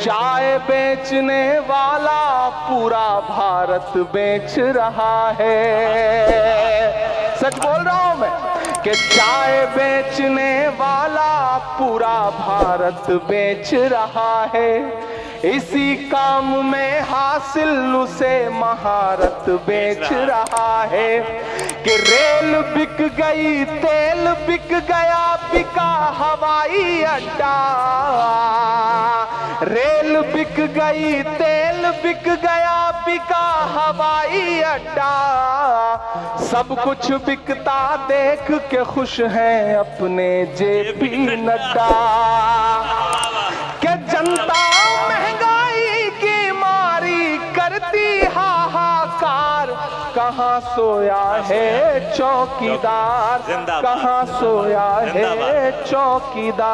चाय बेचने वाला पूरा भारत बेच रहा है। सच बोल रहा हूं मैं कि चाय बेचने वाला पूरा भारत बेच रहा है। इसी काम में हासिल उसे महारत बेच रहा है कि रेल बिक गई, तेल बिक गया, बिका हवाई अड्डा। रेल बिक गई, तेल बिक गया, बिका हवाई अड्डा। सब कुछ बिकता देख के खुश हैं अपने जेपी नड्डा। कि जनता महंगाई की मारी करती हाहाकार, कहाँ सोया है चौकीदार, कहाँ सोया है चौकीदार।